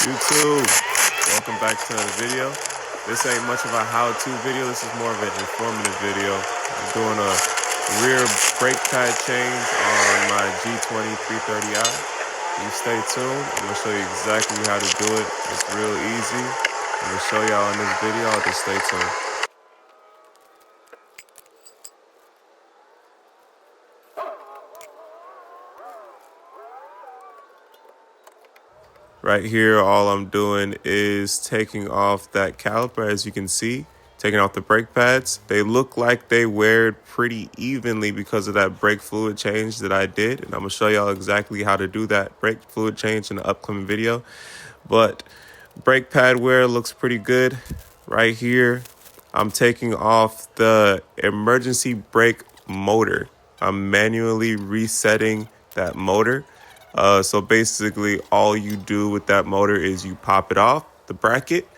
YouTube, welcome back to another video. This ain't much of a how-to video, this is more of an informative video. I'm doing a rear brake pad change on my G20 330i. You stay tuned, I'm going to show you exactly how to do it. It's real easy. I'm going to show y'all in this video, just stay tuned. Right here, all I'm doing is taking off that caliper, as you can see, taking off the brake pads. They look like they wear pretty evenly because of that brake fluid change that I did. And I'm gonna show y'all exactly how to do that brake fluid change in the upcoming video. But brake pad wear looks pretty good. Right here, I'm taking off the emergency brake motor. I'm manually resetting that motor. So basically all you do with that motor is you pop it off the bracket.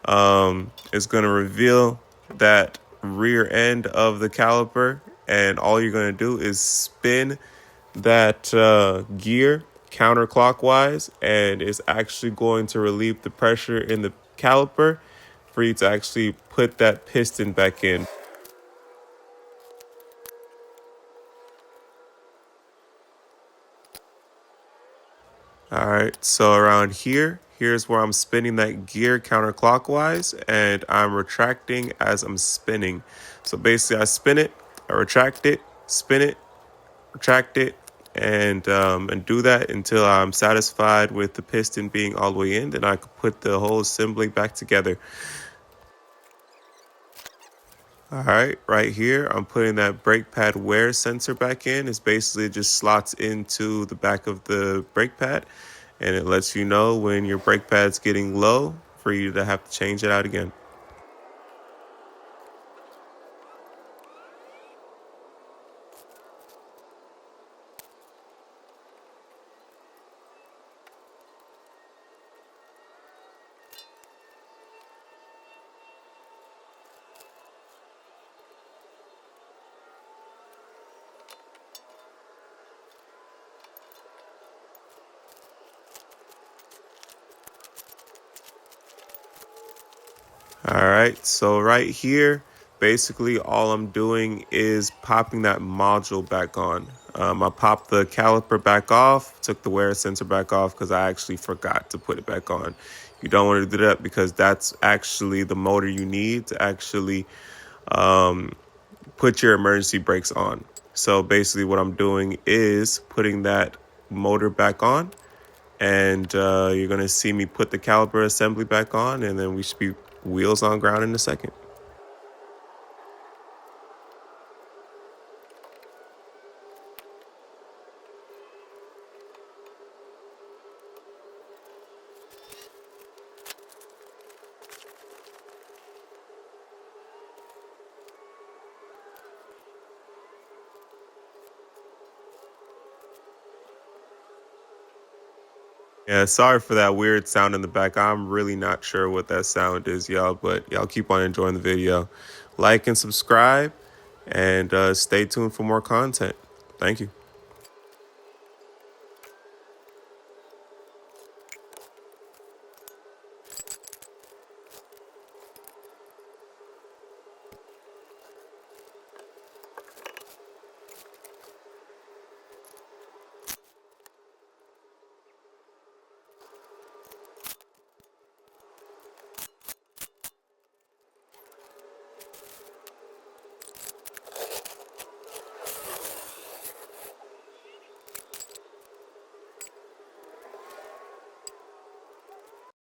It's going to reveal that rear end of the caliper, and all you're going to do is spin that gear counterclockwise, and it's actually going to relieve the pressure in the caliper for you to actually put that piston back in. All right, so around here's where I'm spinning that gear counterclockwise, and I'm retracting as I'm spinning. So basically I spin it, I retract it, spin it, retract it, and do that until I'm satisfied with the piston being all the way in. Then I can put the whole assembly back together. All right, right here, I'm putting that brake pad wear sensor back in. It's basically just slots into the back of the brake pad, and it lets you know when your brake pad's getting low for you to have to change it out again. All right, so right here, basically all I'm doing is popping that module back on. I popped the caliper back off, took the wear sensor back off because I actually forgot to put it back on. You don't want to do that because that's actually the motor you need to actually put your emergency brakes on. So basically what I'm doing is putting that motor back on, and you're going to see me put the caliper assembly back on, and then we should be wheels on ground in a second. Yeah, sorry for that weird sound in the back. I'm really not sure what that sound is, y'all, but y'all keep on enjoying the video. Like and subscribe, and stay tuned for more content. Thank you.